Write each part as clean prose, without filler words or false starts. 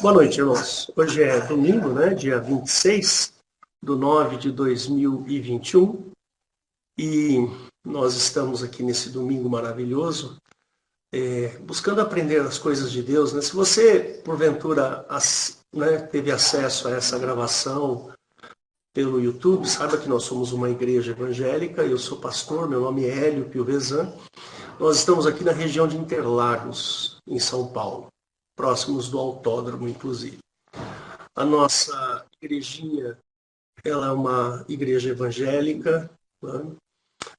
Boa noite, irmãos. Hoje é domingo, né? Dia 26/9/2021. E nós estamos aqui nesse domingo maravilhoso, buscando aprender as coisas de Deus, né? Se você, porventura, teve acesso a essa gravação pelo YouTube, saiba que nós somos uma igreja evangélica. Eu sou pastor, meu nome é Hélio Piovesan. Nós estamos aqui na região de Interlagos, em São Paulo, próximos do autódromo, inclusive. A nossa igrejinha, ela é uma igreja evangélica, né?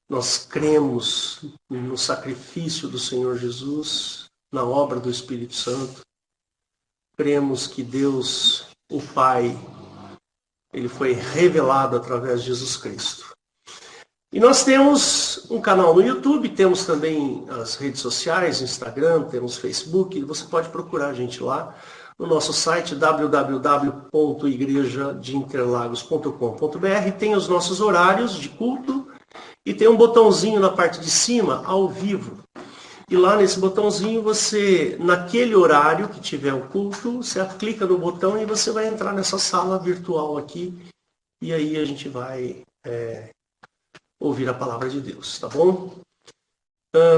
Nós cremos no sacrifício do Senhor Jesus, na obra do Espírito Santo. Cremos que Deus, o Pai, ele foi revelado através de Jesus Cristo. E nós temos um canal no YouTube, temos também as redes sociais, Instagram, temos Facebook, você pode procurar a gente lá no nosso site www.igrejadeinterlagos.com.br. Tem os nossos horários de culto e tem um botãozinho na parte de cima, ao vivo. E lá nesse botãozinho, você, naquele horário que tiver o culto, você clica no botão e você vai entrar nessa sala virtual aqui. E aí a gente vai ouvir a palavra de Deus, tá bom?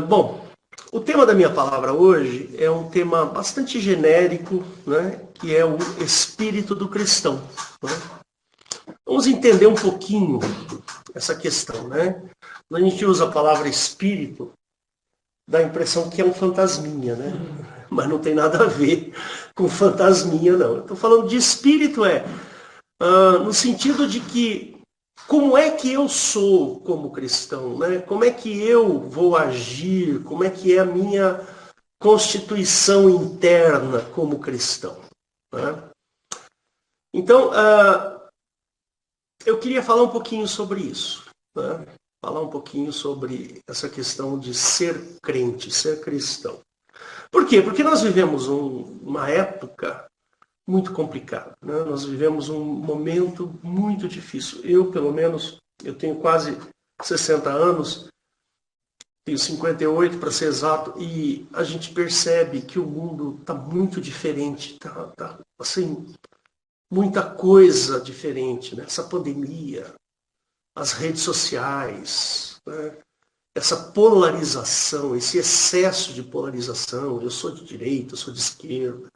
Bom, o tema da minha palavra hoje é um tema bastante genérico, né, que é o espírito do cristão. Né? Vamos entender um pouquinho essa questão, né? Quando a gente usa a palavra espírito, dá a impressão que é um fantasminha, né? Mas não tem nada a ver com fantasminha, não. Eu estou falando de espírito, no sentido de que como é que eu sou como cristão, né? Como é que eu vou agir? Como é que é a minha constituição interna como cristão? Né? Então, eu queria falar um pouquinho sobre isso. Né? Falar um pouquinho sobre essa questão de ser crente, ser cristão. Por quê? Porque nós vivemos uma época muito complicado. Né? Nós vivemos um momento muito difícil. Eu, pelo menos, eu tenho quase 60 anos, tenho 58 para ser exato, e a gente percebe que o mundo está muito diferente, tá assim, muita coisa diferente. Né? Essa pandemia, as redes sociais, né? Essa polarização, esse excesso de polarização, eu sou de direita, eu sou de esquerda,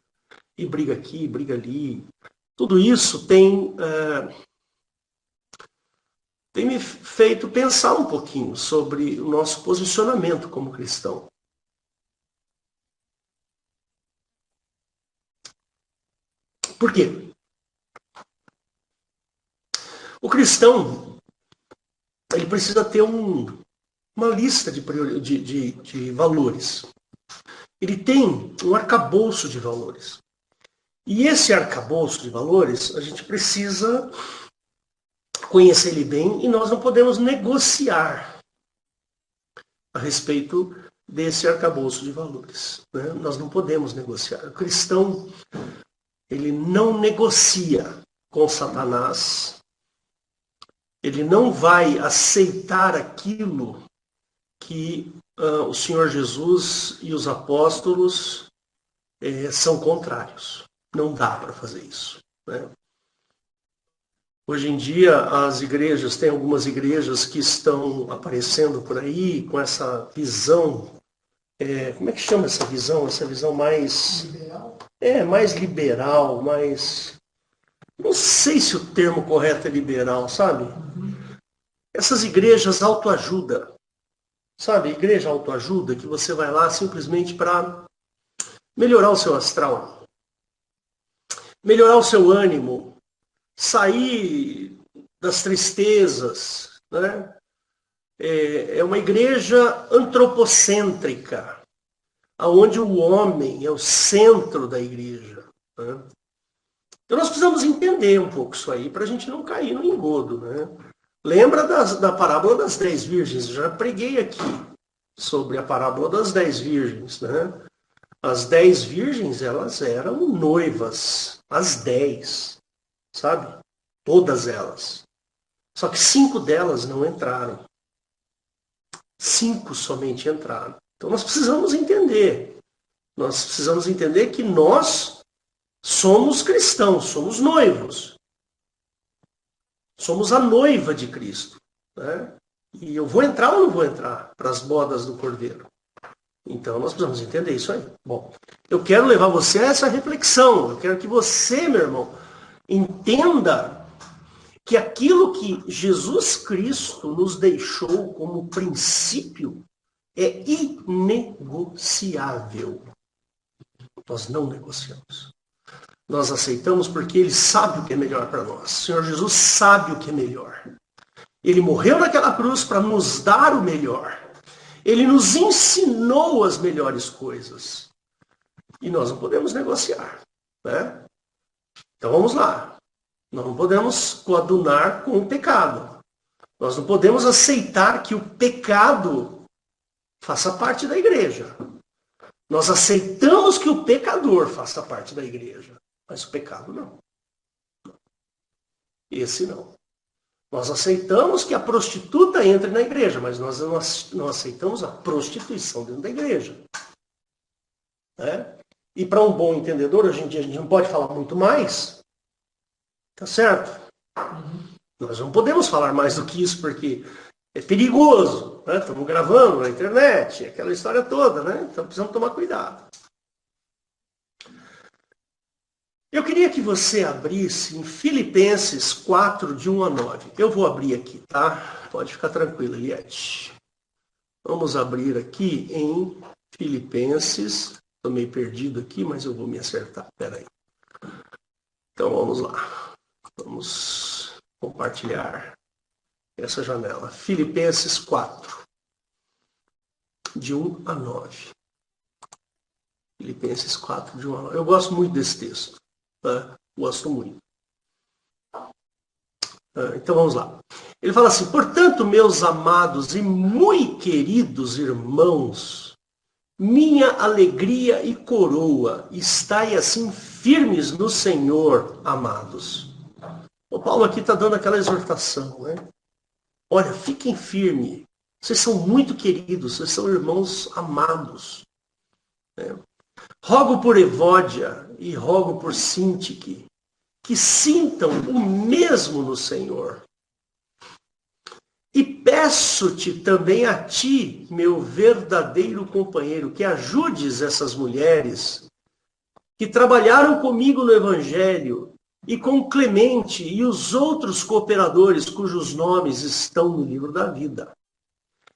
e briga aqui, briga ali. Tudo isso tem me feito pensar um pouquinho sobre o nosso posicionamento como cristão. Por quê? O cristão, ele precisa ter uma lista de valores. Ele tem um arcabouço de valores. E esse arcabouço de valores, a gente precisa conhecer ele bem e nós não podemos negociar a respeito desse arcabouço de valores. Né? Nós não podemos negociar. O cristão, ele não negocia com Satanás, ele não vai aceitar aquilo que o Senhor Jesus e os apóstolos são contrários. Não dá para fazer isso. Né? Hoje em dia, as igrejas, tem algumas igrejas que estão aparecendo por aí com essa visão. Como é que chama essa visão? Essa visão mais... Liberal? Mais liberal, mais... Não sei se o termo correto é liberal, sabe? Essas igrejas autoajuda. Sabe? Igreja autoajuda, que você vai lá simplesmente para melhorar o seu astral. Melhorar o seu ânimo. Sair das tristezas, né? É uma igreja antropocêntrica, onde o homem é o centro da igreja. Né? Então nós precisamos entender um pouco isso aí para a gente não cair no engodo. Né? Lembra da parábola das 10 virgens? Eu já preguei aqui sobre a parábola das 10 virgens. Né? As 10 virgens, elas eram noivas, as 10, sabe? Todas elas. Só que 5 delas não entraram. 5 somente entraram. Então nós precisamos entender. Nós precisamos entender que nós Somos cristãos, somos noivos. Somos a noiva de Cristo. Né? E eu vou entrar ou não vou entrar para as bodas do Cordeiro? Então nós precisamos entender isso aí. Bom, eu quero levar você a essa reflexão. Eu quero que você, meu irmão, entenda que aquilo que Jesus Cristo nos deixou como princípio é inegociável. Nós não negociamos. Nós aceitamos porque Ele sabe o que é melhor para nós. O Senhor Jesus sabe o que é melhor. Ele morreu naquela cruz para nos dar o melhor. Ele nos ensinou as melhores coisas. E nós não podemos negociar. Né? Então vamos lá. Nós não podemos coadunar com o pecado. Nós não podemos aceitar que o pecado faça parte da igreja. Nós aceitamos que o pecador faça parte da igreja. Mas o pecado não. Esse não. Nós aceitamos que a prostituta entre na igreja, mas nós não aceitamos a prostituição dentro da igreja. Né? E para um bom entendedor, hoje em dia a gente não pode falar muito mais. Tá certo? Nós não podemos falar mais do que isso, porque é perigoso. Né? Estamos gravando na internet, aquela história toda, né? Então precisamos tomar cuidado. Eu queria que você abrisse em Filipenses 4, de 1 a 9. Eu vou abrir aqui, tá? Pode ficar tranquilo, Eliette. Vamos abrir aqui em Filipenses. Estou meio perdido aqui, mas eu vou me acertar. Espera aí. Então vamos lá. Vamos compartilhar essa janela. Filipenses 4, de 1 a 9. Filipenses 4, de 1 a 9. Eu gosto muito desse texto. Tá? Gosto muito. Então vamos lá. Ele fala assim: portanto, meus amados e muito queridos irmãos, minha alegria e coroa, estai assim firmes no Senhor, amados. O Paulo aqui está dando aquela exortação, né? Olha, fiquem firmes. Vocês são muito queridos, vocês são irmãos amados. Né? Rogo por Evódia e rogo por Sintique, que sintam o mesmo no Senhor. E peço-te também a ti, meu verdadeiro companheiro, que ajudes essas mulheres que trabalharam comigo no Evangelho e com Clemente e os outros cooperadores cujos nomes estão no livro da vida.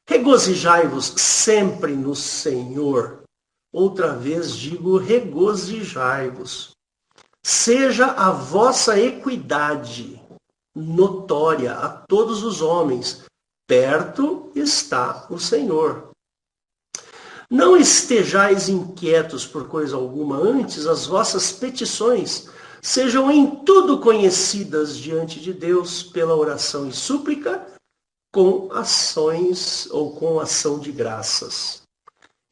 Regozijai-vos sempre no Senhor. Outra vez digo, regozijai-vos. Seja a vossa equidade notória a todos os homens. Perto está o Senhor. Não estejais inquietos por coisa alguma, antes as vossas petições sejam em tudo conhecidas diante de Deus pela oração e súplica, com ações ou com ação de graças.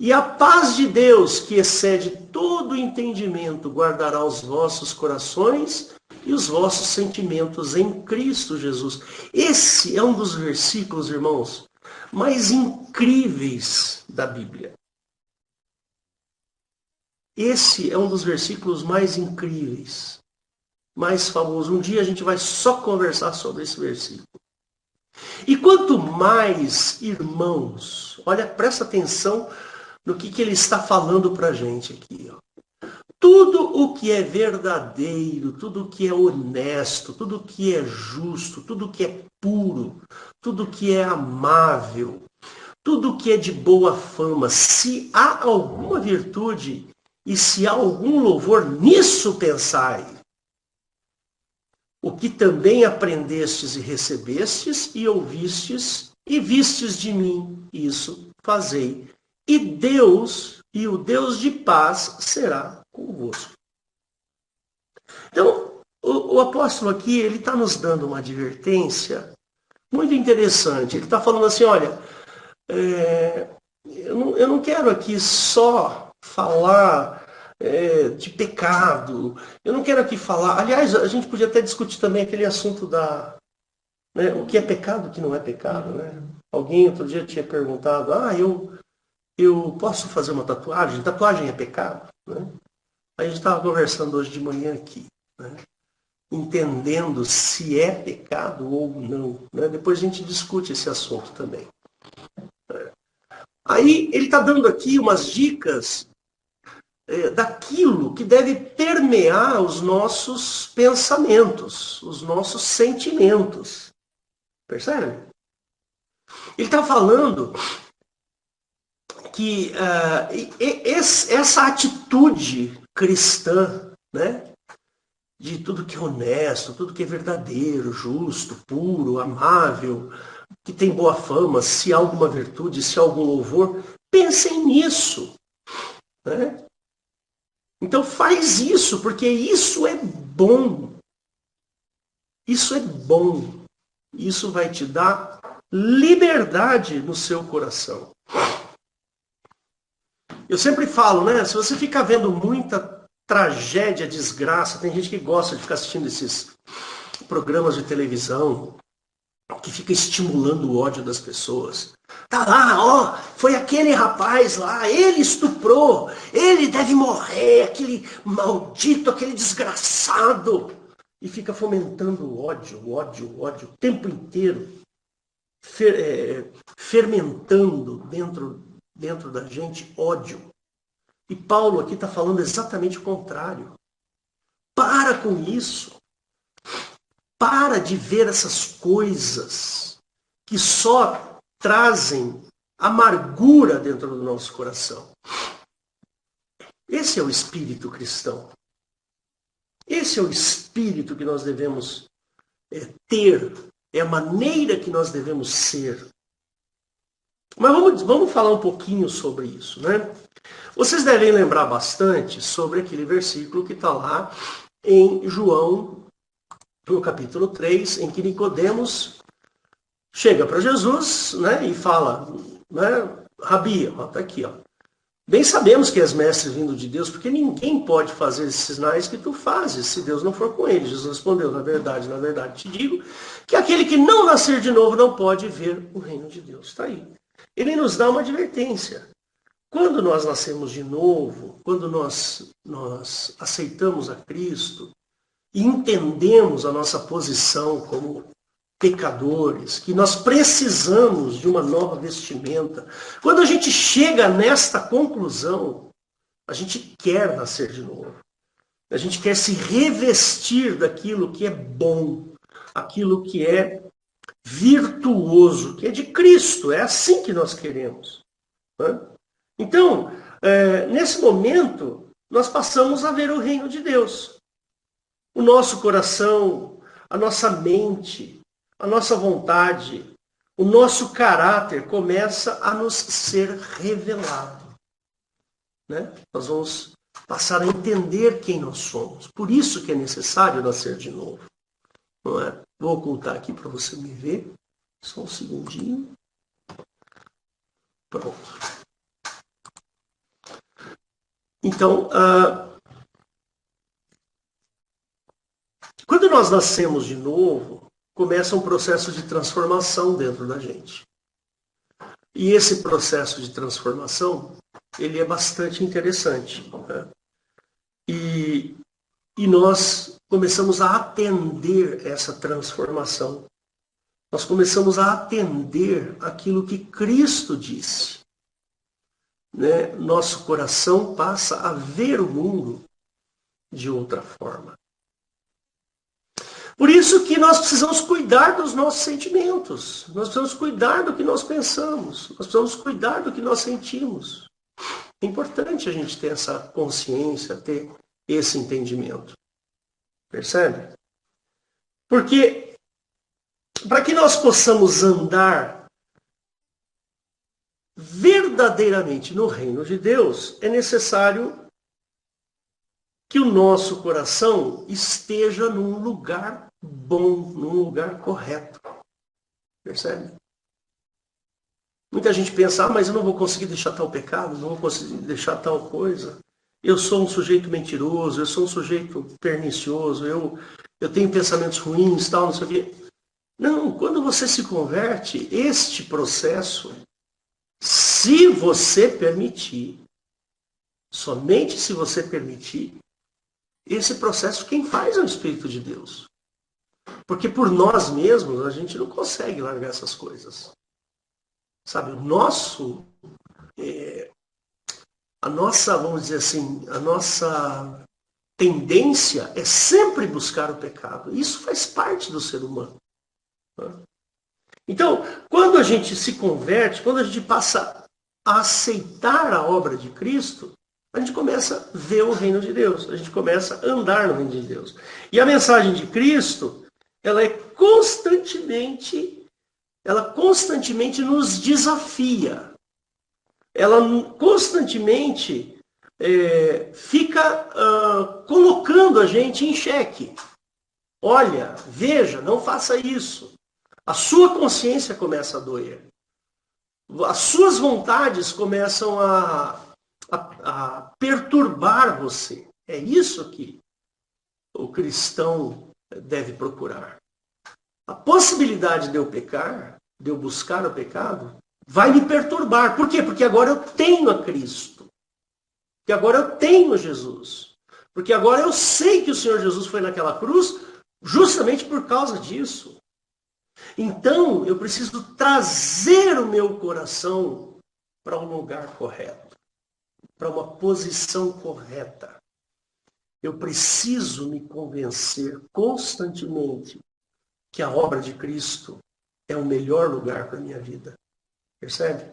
E a paz de Deus, que excede todo entendimento, guardará os vossos corações e os vossos sentimentos em Cristo Jesus. Esse é um dos versículos, irmãos, mais incríveis da Bíblia. Esse é um dos versículos mais incríveis, mais famosos. Um dia a gente vai só conversar sobre esse versículo. E quanto mais, irmãos, olha, presta atenção no que ele está falando para a gente aqui. Ó. Tudo o que é verdadeiro, tudo o que é honesto, tudo o que é justo, tudo o que é puro, tudo o que é amável, tudo o que é de boa fama, se há alguma virtude e se há algum louvor, nisso pensai. O que também aprendestes e recebestes e ouvistes e vistes de mim, isso fazei. E Deus, e o Deus de paz, será convosco. Então, o apóstolo aqui, ele está nos dando uma advertência muito interessante. Ele está falando assim, olha, eu não quero aqui só falar de pecado. Eu não quero aqui falar... Aliás, a gente podia até discutir também aquele assunto da... Né, o que é pecado, o que não é pecado. Né? Alguém outro dia tinha perguntado, eu posso fazer uma tatuagem? Tatuagem é pecado? Né? A gente estava conversando hoje de manhã aqui, né? Entendendo se é pecado ou não. Né? Depois a gente discute esse assunto também. Aí ele está dando aqui umas dicas daquilo que deve permear os nossos pensamentos, os nossos sentimentos. Percebe? Ele está falando que essa atitude cristã, né, de tudo que é honesto, tudo que é verdadeiro, justo, puro, amável, que tem boa fama, se há alguma virtude, se há algum louvor, pensem nisso. Né? Então faz isso, porque isso é bom. Isso é bom. Isso vai te dar liberdade no seu coração. Eu sempre falo, né? Se você ficar vendo muita tragédia, desgraça, tem gente que gosta de ficar assistindo esses programas de televisão que fica estimulando o ódio das pessoas. Tá lá, ó, foi aquele rapaz lá, ele estuprou, ele deve morrer, aquele maldito, aquele desgraçado. E fica fomentando o ódio o tempo inteiro, fermentando dentro da gente ódio. E Paulo aqui está falando exatamente o contrário. Para com isso. Para de ver essas coisas que só trazem amargura dentro do nosso coração. Esse é o espírito cristão. Esse é o espírito que nós devemos ter. É a maneira que nós devemos ser. Mas vamos falar um pouquinho sobre isso, né? Vocês devem lembrar bastante sobre aquele versículo que está lá em João, no capítulo 3, em que Nicodemos chega para Jesus, né, e fala, né, Rabi, está aqui, ó. Bem sabemos que és mestre vindo de Deus, porque ninguém pode fazer esses sinais que tu fazes, se Deus não for com ele. Jesus respondeu, na verdade te digo, que aquele que não nascer de novo não pode ver o reino de Deus. Está aí. Ele nos dá uma advertência. Quando nós nascemos de novo, quando nós aceitamos a Cristo e entendemos a nossa posição como pecadores, que nós precisamos de uma nova vestimenta. Quando a gente chega nesta conclusão, a gente quer nascer de novo. A gente quer se revestir daquilo que é bom, aquilo que é virtuoso, que é de Cristo. É assim que nós queremos. Né? Então, nesse momento, nós passamos a ver o reino de Deus. O nosso coração, a nossa mente, a nossa vontade, o nosso caráter começa a nos ser revelado. Né? Nós vamos passar a entender quem nós somos. Por isso que é necessário nascer de novo. Não é? Vou ocultar aqui para você me ver. Só um segundinho. Pronto. Então, quando nós nascemos de novo, começa um processo de transformação dentro da gente. E esse processo de transformação, ele é bastante interessante. Né? E nós começamos a atender essa transformação. Nós começamos a atender aquilo que Cristo disse. Né? Nosso coração passa a ver o mundo de outra forma. Por isso que nós precisamos cuidar dos nossos sentimentos. Nós precisamos cuidar do que nós pensamos. Nós precisamos cuidar do que nós sentimos. É importante a gente ter essa consciência, ter esse entendimento. Percebe? Porque para que nós possamos andar verdadeiramente no reino de Deus, é necessário que o nosso coração esteja num lugar bom, num lugar correto. Percebe? Muita gente pensa, mas eu não vou conseguir deixar tal pecado, não vou conseguir deixar tal coisa. Eu sou um sujeito mentiroso, eu sou um sujeito pernicioso, eu tenho pensamentos ruins, tal, não sei o quê. Não, quando você se converte, este processo, se você permitir, somente se você permitir, esse processo quem faz é o Espírito de Deus. Porque por nós mesmos a gente não consegue largar essas coisas. Sabe, a nossa, vamos dizer assim, a nossa tendência é sempre buscar o pecado. Isso faz parte do ser humano. Então, quando a gente se converte, quando a gente passa a aceitar a obra de Cristo, a gente começa a ver o reino de Deus, a gente começa a andar no reino de Deus. E a mensagem de Cristo, ela constantemente nos desafia. Ela constantemente fica colocando a gente em xeque. Olha, veja, não faça isso. A sua consciência começa a doer. As suas vontades começam a perturbar você. É isso que o cristão deve procurar. A possibilidade de eu pecar, de eu buscar o pecado, vai me perturbar. Por quê? Porque agora eu tenho a Cristo. Porque agora eu tenho Jesus. Porque agora eu sei que o Senhor Jesus foi naquela cruz justamente por causa disso. Então, eu preciso trazer o meu coração para um lugar correto, para uma posição correta. Eu preciso me convencer constantemente que a obra de Cristo é o melhor lugar para a minha vida. Percebe?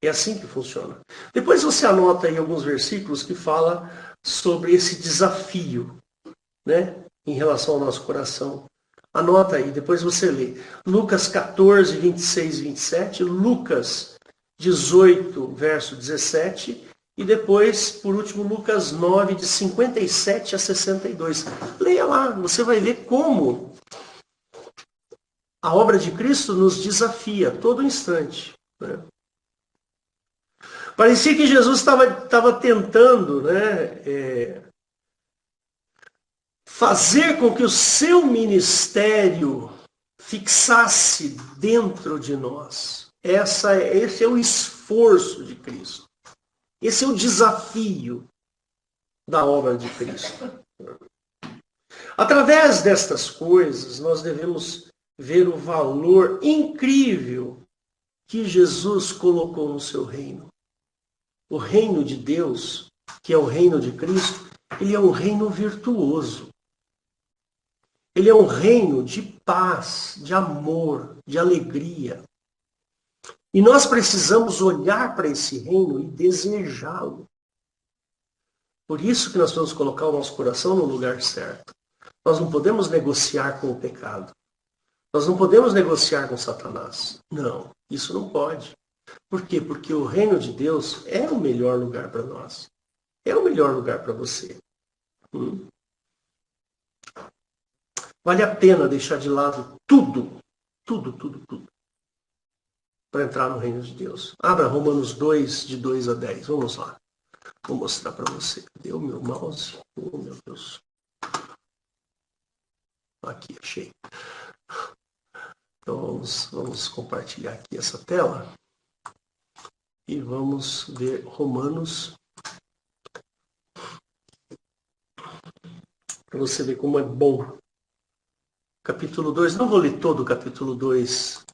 É assim que funciona. Depois você anota aí alguns versículos que falam sobre esse desafio, né, em relação ao nosso coração. Anota aí, depois você lê. Lucas 14, 26 e 27, Lucas 18, verso 17, e depois, por último, Lucas 9, de 57 a 62. Leia lá, você vai ver como a obra de Cristo nos desafia a todo instante. Né? Parecia que Jesus estava tentando, né, fazer com que o seu ministério fixasse dentro de nós. Esse é o esforço de Cristo. Esse é o desafio da obra de Cristo. Através destas coisas, nós devemos ver o valor incrível que Jesus colocou no seu reino. O reino de Deus, que é o reino de Cristo, ele é um reino virtuoso. Ele é um reino de paz, de amor, de alegria. E nós precisamos olhar para esse reino e desejá-lo. Por isso que nós vamos colocar o nosso coração no lugar certo. Nós não podemos negociar com o pecado. Nós não podemos negociar com Satanás. Não, isso não pode. Por quê? Porque o reino de Deus é o melhor lugar para nós. É o melhor lugar para você. Vale a pena deixar de lado tudo, para entrar no reino de Deus. Abra Romanos 2, de 2 a 10. Vamos lá. Vou mostrar para você. Cadê o meu mouse? Oh, meu Deus. Aqui, achei. Então, vamos compartilhar aqui essa tela. E vamos ver Romanos. Para você ver como é bom. Capítulo 2. Não vou ler todo o capítulo 2.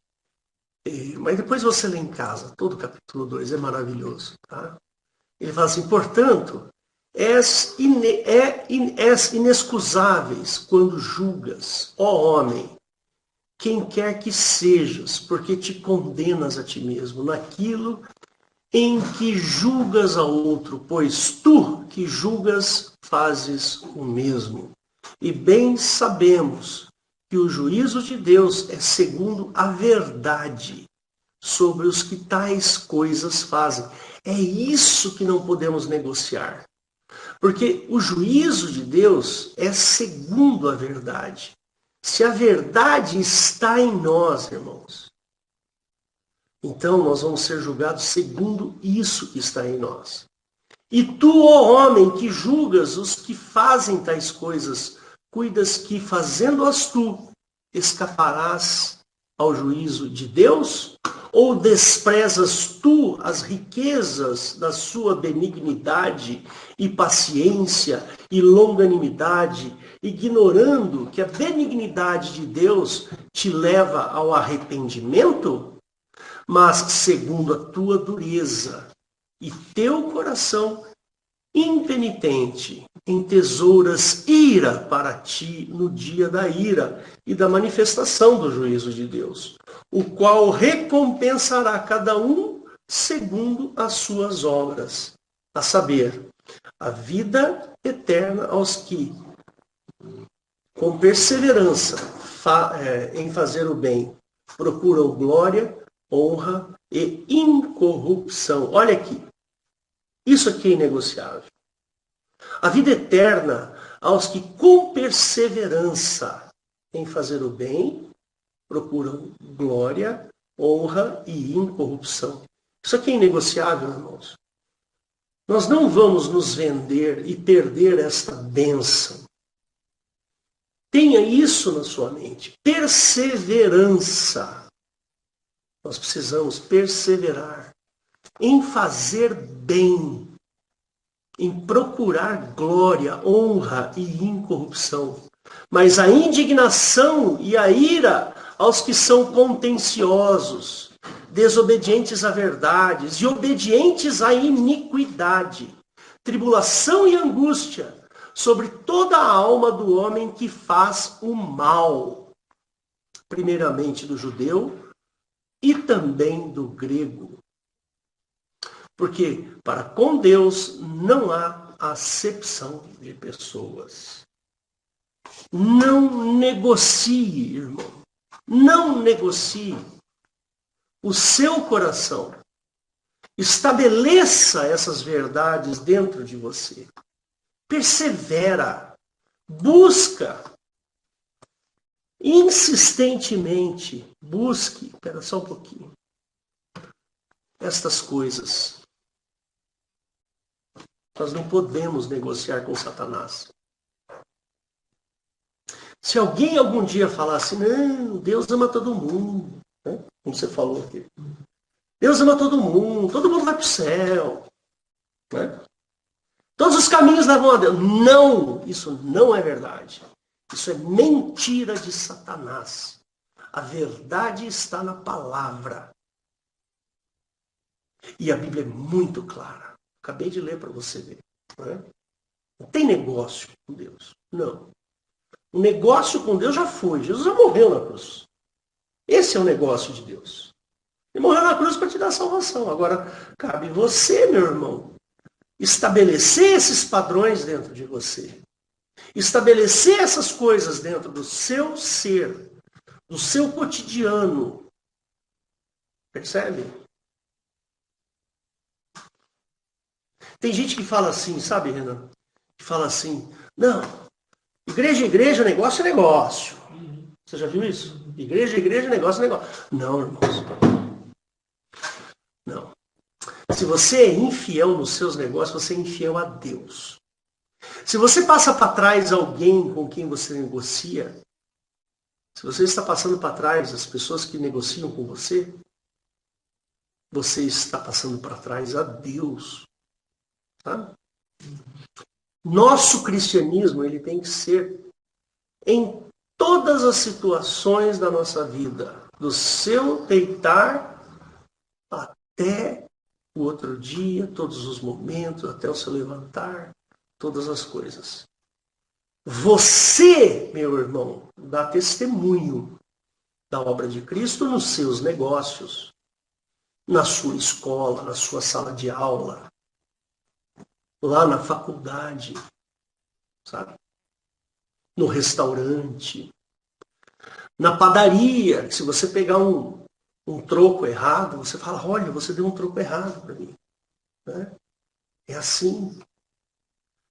Mas depois você lê em casa. Todo o capítulo 2 é maravilhoso. Tá? Ele fala assim, portanto, és inexcusáveis quando julgas, ó homem, quem quer que sejas, porque te condenas a ti mesmo naquilo em que julgas a outro, pois tu que julgas fazes o mesmo. E bem sabemos que o juízo de Deus é segundo a verdade sobre os que tais coisas fazem. É isso que não podemos negociar. Porque o juízo de Deus é segundo a verdade. Se a verdade está em nós, irmãos, então nós vamos ser julgados segundo isso que está em nós. E tu, ó homem, que julgas os que fazem tais coisas, cuidas que, fazendo-as tu, escaparás ao juízo de Deus? Ou desprezas tu as riquezas da sua benignidade e paciência e longanimidade, ignorando que a benignidade de Deus te leva ao arrependimento? Mas segundo a tua dureza e teu coração impenitente, entesouras ira para ti no dia da ira e da manifestação do juízo de Deus, o qual recompensará cada um segundo as suas obras, a saber, a vida eterna aos que, com perseverança em fazer o bem, procuram glória, honra e incorrupção. Olha aqui, isso aqui é inegociável. A vida eterna aos que com perseverança em fazer o bem procuram glória, honra e incorrupção. Isso aqui é inegociável, irmãos. Nós não vamos nos vender e perder esta bênção. Tenha isso na sua mente. Perseverança. Nós precisamos perseverar em fazer bem, em procurar glória, honra e incorrupção. Mas a indignação e a ira aos que são contenciosos, desobedientes à verdade e obedientes à iniquidade, tribulação e angústia sobre toda a alma do homem que faz o mal, primeiramente do judeu e também do grego. Porque para com Deus não há acepção de pessoas. Não negocie, irmão. Não negocie o seu coração. Estabeleça essas verdades dentro de você. Persevera. Busca. Insistentemente. Busque. Espera só um pouquinho. Estas coisas. Nós não podemos negociar com Satanás. Se alguém algum dia falar assim, não, Deus ama todo mundo, né? Como você falou aqui. Deus ama todo mundo vai para o céu. Né? Todos os caminhos levam a Deus. Não, isso não é verdade. Isso é mentira de Satanás. A verdade está na palavra. E a Bíblia é muito clara. Acabei de ler para você ver. Né? Não tem negócio com Deus. Não. O negócio com Deus já foi. Jesus já morreu na cruz. Esse é o negócio de Deus. Ele morreu na cruz para te dar salvação. Agora, cabe você, meu irmão, estabelecer esses padrões dentro de você. Estabelecer essas coisas dentro do seu ser, do seu cotidiano. Percebe? Tem gente que fala assim, sabe, Renan? Que fala assim, não, igreja, negócio é negócio. Você já viu isso? Igreja, negócio é negócio. Não, irmãos. Não. Se você é infiel nos seus negócios, você é infiel a Deus. Se você passa para trás alguém com quem você negocia, se você está passando para trás as pessoas que negociam com você, você está passando para trás a Deus. Tá? Nosso cristianismo ele tem que ser em todas as situações da nossa vida, do seu deitar até o outro dia, todos os momentos, até o seu levantar, todas as coisas. Você, meu irmão, dá testemunho da obra de Cristo nos seus negócios, na sua escola, na sua sala de aula, lá na faculdade, sabe? No restaurante, na padaria. Se você pegar um troco errado, você fala, olha, você deu um troco errado para mim. Né? É assim.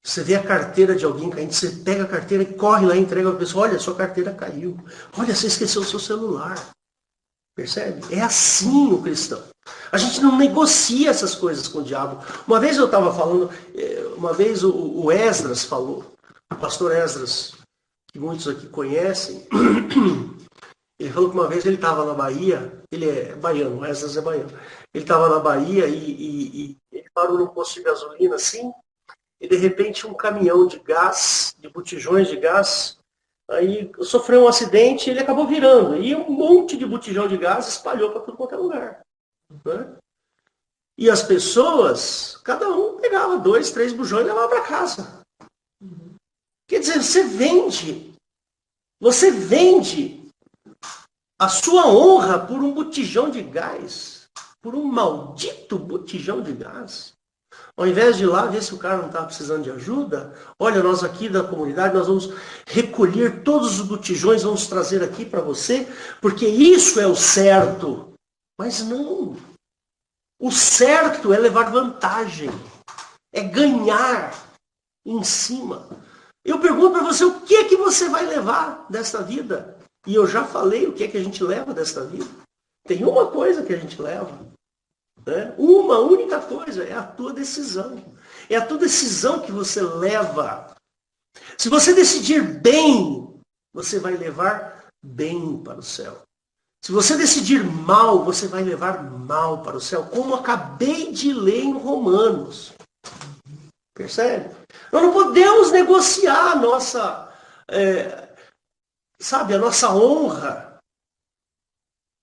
Você vê a carteira de alguém caindo, você pega a carteira e corre lá e entrega para a pessoa, olha, sua carteira caiu. Olha, você esqueceu o seu celular. Percebe? É assim o cristão. A gente não negocia essas coisas com o diabo. Uma vez eu estava falando, uma vez o Esdras falou, o pastor Esdras, que muitos aqui conhecem, Ele falou que uma vez ele estava na Bahia, ele é baiano, o Esdras é baiano. Ele estava na Bahia e ele parou num posto de gasolina assim, e de repente um caminhão de gás, de botijões de gás, aí sofreu um acidente e ele acabou virando. E um monte de botijão de gás espalhou para tudo quanto é lugar. Né? E as pessoas, cada um pegava 2, 3 bujões e levava para casa. Quer dizer, você vende a sua honra por um botijão de gás, por um maldito botijão de gás. Ao invés de ir lá ver se o cara não está precisando de ajuda, olha, nós aqui da comunidade, nós vamos recolher todos os botijões, vamos trazer aqui para você, porque isso é o certo. Mas não. O certo é levar vantagem, é ganhar em cima. Eu pergunto para você, o que é que você vai levar desta vida? E eu já falei o que é que a gente leva desta vida. Tem uma coisa que a gente leva. Né? Uma única coisa, é a tua decisão. É a tua decisão que você leva. Se você decidir bem, você vai levar bem para o céu. Se você decidir mal, você vai levar mal para o céu, como acabei de ler em Romanos. Percebe? Nós não podemos negociar a nossa, a nossa honra.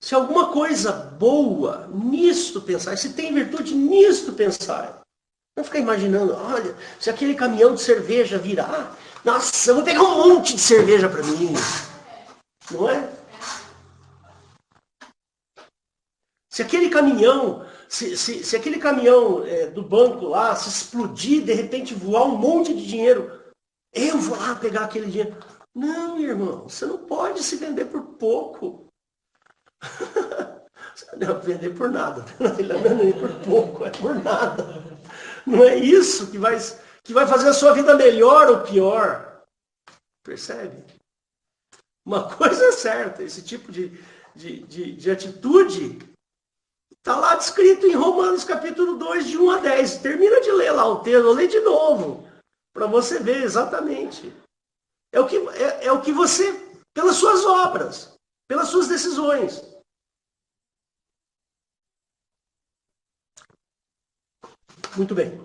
Se alguma coisa boa nisto pensar, se tem virtude nisto pensar. Não ficar imaginando, olha, se aquele caminhão de cerveja virar, nossa, eu vou pegar um monte de cerveja para mim. Não é? Se aquele caminhão, se aquele caminhão do banco lá se explodir, de repente voar um monte de dinheiro, eu vou lá pegar aquele dinheiro. Não, irmão, você não pode se vender por pouco. Não, vender por nada. Ele não é nem por pouco, é por nada. Não é isso que vai fazer a sua vida melhor ou pior. Percebe? Uma coisa é certa, esse tipo de atitude está lá descrito em Romanos capítulo 2, de 1 a 10. Termina de ler lá o texto, eu leio de novo, para você ver exatamente. É o que você, pelas suas obras, pelas suas decisões. Muito bem.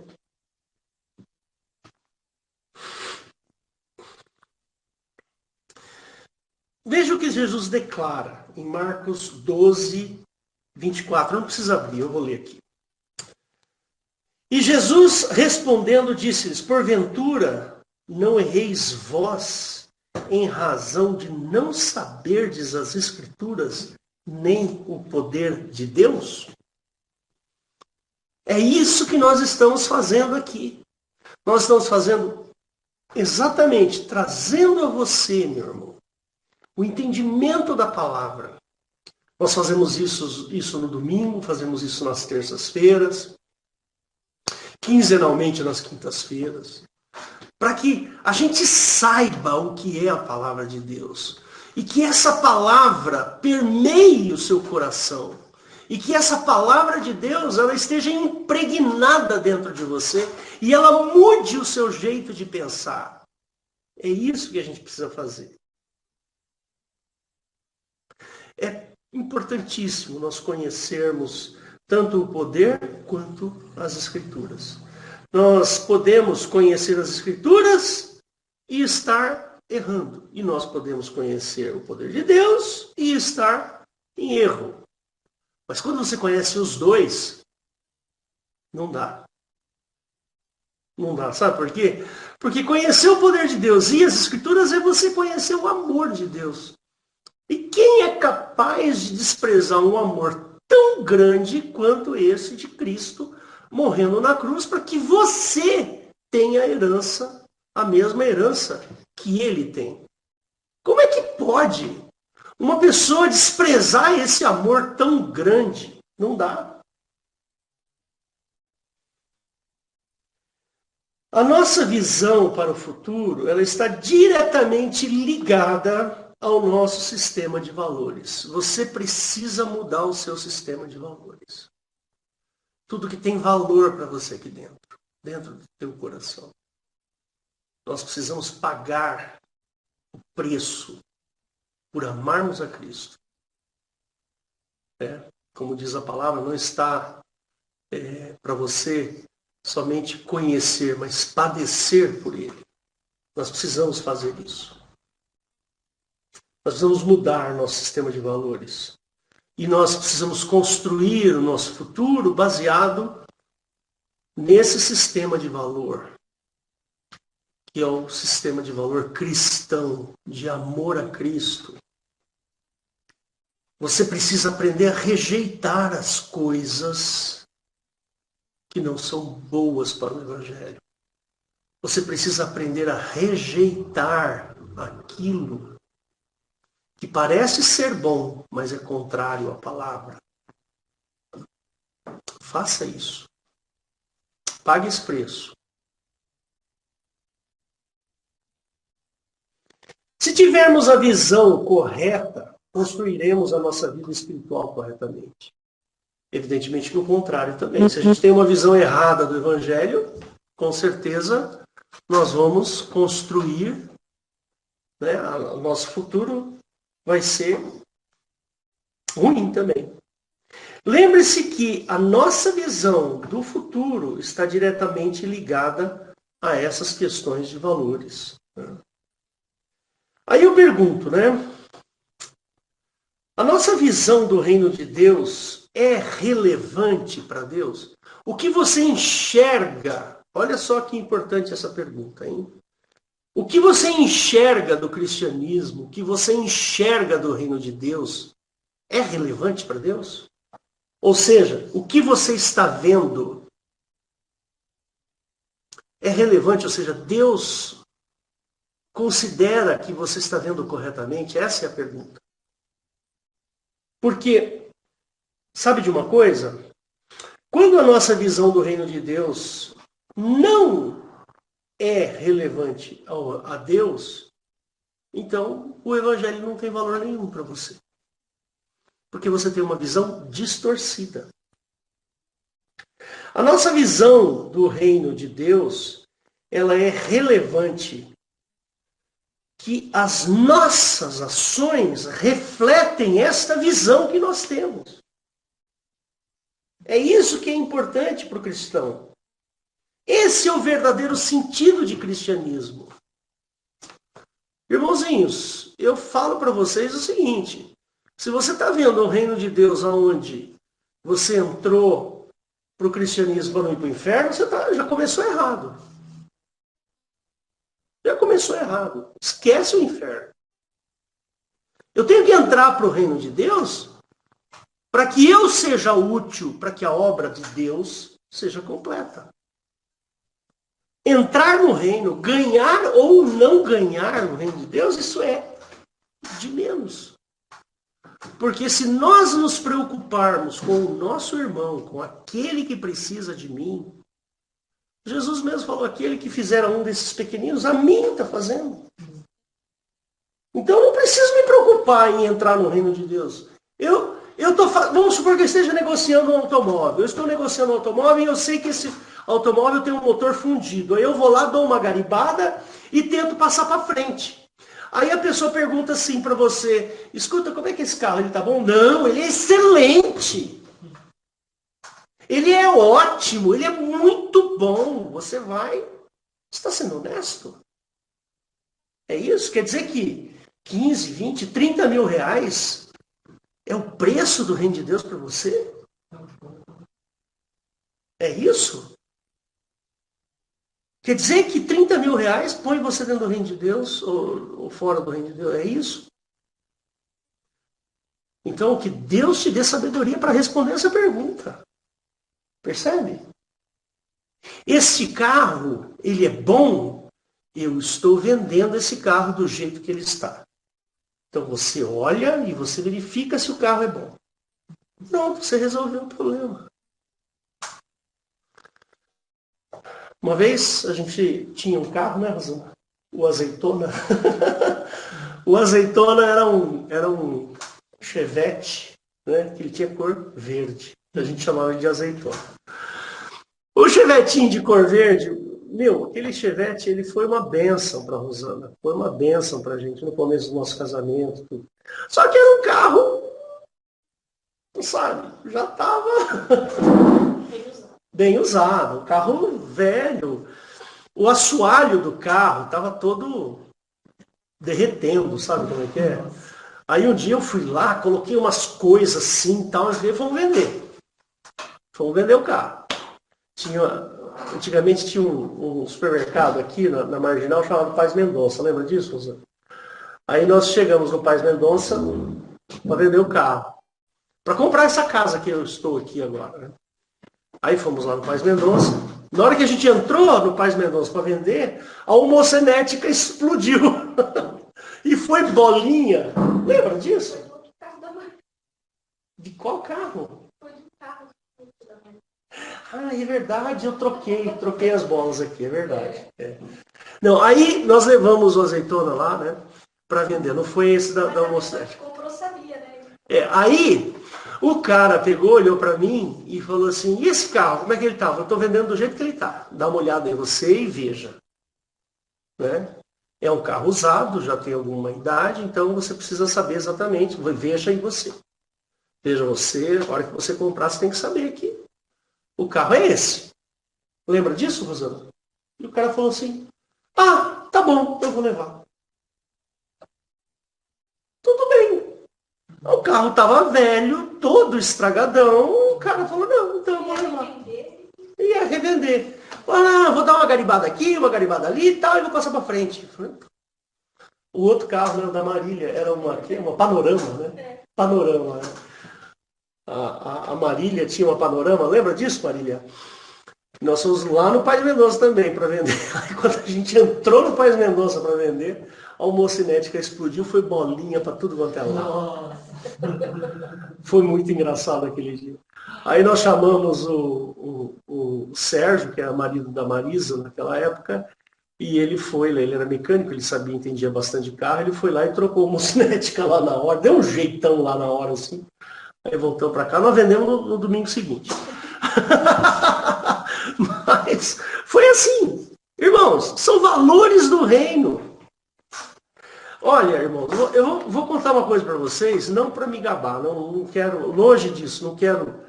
Veja o que Jesus declara em Marcos 12, 24. Não precisa abrir, eu vou ler aqui. E Jesus respondendo disse-lhes, porventura não erreis vós em razão de não saberdes as Escrituras, nem o poder de Deus? É isso que nós estamos fazendo aqui. Nós estamos fazendo exatamente, trazendo a você, meu irmão, o entendimento da palavra. Nós fazemos isso no domingo, fazemos isso nas terças-feiras, quinzenalmente nas quintas-feiras, para que a gente saiba o que é a palavra de Deus e que essa palavra permeie o seu coração e que essa palavra de Deus ela esteja impregnada dentro de você e ela mude o seu jeito de pensar. É isso que a gente precisa fazer. É importantíssimo nós conhecermos tanto o poder quanto as Escrituras. Nós podemos conhecer as Escrituras e estar errando. E nós podemos conhecer o poder de Deus e estar em erro. Mas quando você conhece os dois, não dá. Não dá, sabe por quê? Porque conhecer o poder de Deus e as Escrituras é você conhecer o amor de Deus. E quem é capaz de desprezar um amor tão grande quanto esse de Cristo morrendo na cruz para que você tenha a herança, a mesma herança que ele tem? Como é que pode uma pessoa desprezar esse amor tão grande? Não dá. A nossa visão para o futuro, ela está diretamente ligada ao nosso sistema de valores. Você precisa mudar o seu sistema de valores. Tudo que tem valor para você aqui dentro do teu coração. Nós precisamos pagar o preço por amarmos a Cristo né? Como diz a palavra, não está para você somente conhecer, mas padecer por ele. Nós precisamos fazer isso. Nós precisamos mudar nosso sistema de valores. E nós precisamos construir o nosso futuro baseado nesse sistema de valor, que é o sistema de valor cristão, de amor a Cristo. Você precisa aprender a rejeitar as coisas que não são boas para o Evangelho. Você precisa aprender a rejeitar aquilo que parece ser bom, mas é contrário à palavra. Faça isso. Pague esse preço. Se tivermos a visão correta, construiremos a nossa vida espiritual corretamente. Evidentemente que o contrário também. Se a gente tem uma visão errada do Evangelho, com certeza nós vamos construir, né, o nosso futuro vai ser ruim também. Lembre-se que a nossa visão do futuro está diretamente ligada a essas questões de valores. Aí eu pergunto, né? A nossa visão do reino de Deus é relevante para Deus? O que você enxerga? Olha só que importante essa pergunta, hein? O que você enxerga do cristianismo, o que você enxerga do reino de Deus, é relevante para Deus? Ou seja, o que você está vendo é relevante, ou seja, Deus considera que você está vendo corretamente? Essa é a pergunta. Porque, sabe de uma coisa? Quando a nossa visão do reino de Deus não é relevante a Deus, então o Evangelho não tem valor nenhum para você. Porque você tem uma visão distorcida. A nossa visão do reino de Deus, ela é relevante que as nossas ações refletem esta visão que nós temos. É isso que é importante para o cristão. Esse é o verdadeiro sentido de cristianismo. Irmãozinhos, eu falo para vocês o seguinte: se você está vendo o reino de Deus onde você entrou para o cristianismo para não ir para o inferno, você já começou errado. Já começou errado. Esquece o inferno. Eu tenho que entrar para o reino de Deus para que eu seja útil, para que a obra de Deus seja completa. Entrar no reino, ganhar ou não ganhar no reino de Deus, isso é de menos. Porque se nós nos preocuparmos com o nosso irmão, com aquele que precisa de mim, Jesus mesmo falou, aquele que fizer um desses pequeninos, a mim está fazendo. Então eu não preciso me preocupar em entrar no reino de Deus. Vamos supor que eu esteja negociando um automóvel. Eu estou negociando um automóvel e eu sei que esse automóvel tem um motor fundido. Aí eu vou lá, dou uma garibada e tento passar para frente. Aí a pessoa pergunta assim para você, escuta, como é que esse carro, ele tá bom? Não, ele é excelente. Ele é ótimo, ele é muito bom. Você está sendo honesto? É isso? Quer dizer que 15, 20, 30 mil reais é o preço do reino de Deus para você? É isso? Quer dizer que 30 mil reais põe você dentro do reino de Deus ou fora do reino de Deus? É isso? Então, que Deus te dê sabedoria para responder essa pergunta. Percebe? Este carro, ele é bom? Eu estou vendendo esse carro do jeito que ele está. Então você olha e você verifica se o carro é bom. Pronto, você resolveu o problema. Uma vez a gente tinha um carro, né, Rosana? O Azeitona. O Azeitona era um Chevette, né, que ele tinha cor verde. A gente chamava de Azeitona. O Chevetinho de cor verde, aquele Chevette, ele foi uma bênção para a Rosana. Foi uma bênção para a gente no começo do nosso casamento. Tudo. Só que era um carro, sabe? Já estava bem usado. O carro velho. O assoalho do carro estava todo derretendo, sabe como é que é? Aí um dia eu fui lá, coloquei umas coisas assim e tal, e falei, vamos vender. Vamos vender o carro. Antigamente tinha um supermercado aqui na Marginal chamado Paz Mendonça, lembra disso, Rosana? Aí nós chegamos no Paz Mendonça para vender o carro. Para comprar essa casa que eu estou aqui agora. Né? Aí fomos lá no Paz Mendonça. Na hora que a gente entrou no Paz Mendonça para vender, a homocenética explodiu. E foi bolinha. Lembra disso? De qual carro? Foi do carro. Ah, é verdade, eu troquei as bolas aqui, é verdade. É. Não, aí nós levamos o azeitona lá, né, para vender. Não foi esse da homocenética. Comprou, sabia, né? Aí o cara pegou, olhou para mim e falou assim, e esse carro, como é que ele tá? Eu estou vendendo do jeito que ele tá. Dá uma olhada em você e veja. Né? É um carro usado, já tem alguma idade, então você precisa saber exatamente, veja em você. Veja você, na hora que você comprar, você tem que saber que o carro é esse. Lembra disso, Rosana? E o cara falou assim, ah, tá bom, eu vou levar. Tudo bem. O carro estava velho, todo estragadão, o cara falou, não, então eu vou levar. Ia revender. Ah, vou dar uma garibada aqui, uma garibada ali e tal, e vou passar para frente. O outro carro, né, da Marília, era uma panorama, né? Panorama. Né? A Marília tinha uma panorama, lembra disso, Marília? Nós fomos lá no Paz Mendonça também para vender. Aí quando a gente entrou no Paz Mendonça para vender, a homocinética explodiu, foi bolinha para tudo quanto é lado. Foi muito engraçado aquele dia. Aí nós chamamos o Sérgio, que era marido da Marisa naquela época, e ele foi, ele era mecânico, ele sabia, entendia bastante de carro, ele foi lá e trocou a homocinética lá na hora, deu um jeitão lá na hora assim. Aí voltamos para cá, nós vendemos no domingo seguinte. Mas foi assim. Irmãos, são valores do reino. Olha, irmãos, eu vou contar uma coisa para vocês, não para me gabar, não quero, longe disso, não quero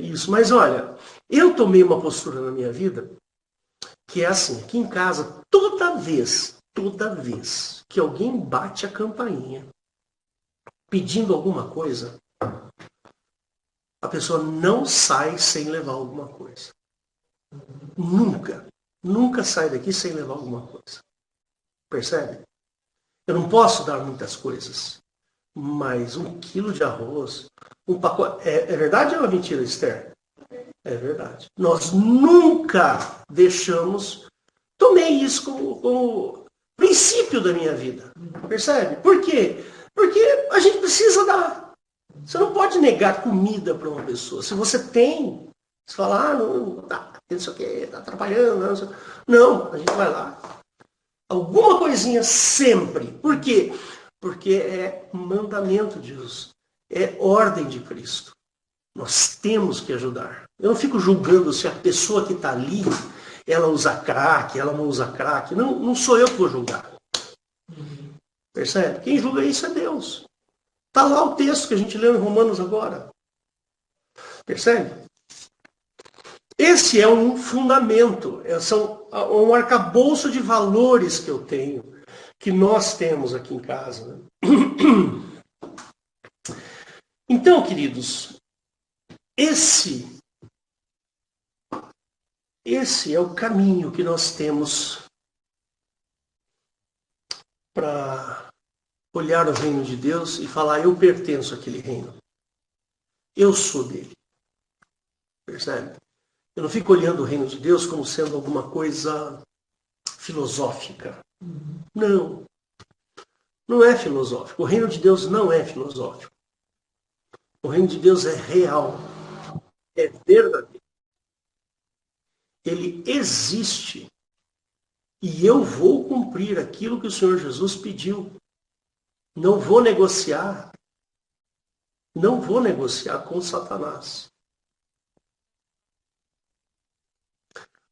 isso. Mas olha, eu tomei uma postura na minha vida que é assim, aqui em casa, toda vez que alguém bate a campainha pedindo alguma coisa, a pessoa não sai sem levar alguma coisa. Nunca sai daqui sem levar alguma coisa. Percebe? Eu não posso dar muitas coisas, mas 1 quilo de arroz, um pacote... É verdade ou é mentira, Esther? É verdade. Nós nunca deixamos... Tomei isso como princípio da minha vida. Percebe? Por quê? Porque a gente precisa dar. Você não pode negar comida para uma pessoa. Se você tem, você fala, não sei o que, está atrapalhando. Não, a gente vai lá. Alguma coisinha sempre. Por quê? Porque é mandamento de Deus. É ordem de Cristo. Nós temos que ajudar. Eu não fico julgando se a pessoa que está ali, ela usa crack, ela não usa crack. Não sou eu que vou julgar. Percebe? Quem julga isso é Deus. Está lá o texto que a gente leu em Romanos agora. Percebe? Esse é um fundamento, um arcabouço de valores que eu tenho, que nós temos aqui em casa. Né? Então, queridos, esse é o caminho que nós temos para olhar o reino de Deus e falar, eu pertenço àquele reino. Eu sou dele. Percebe? Eu não fico olhando o reino de Deus como sendo alguma coisa filosófica. Não. Não é filosófico. O reino de Deus não é filosófico. O reino de Deus é real. É verdadeiro. Ele existe. E eu vou cumprir aquilo que o Senhor Jesus pediu. Não vou negociar. Não vou negociar com Satanás.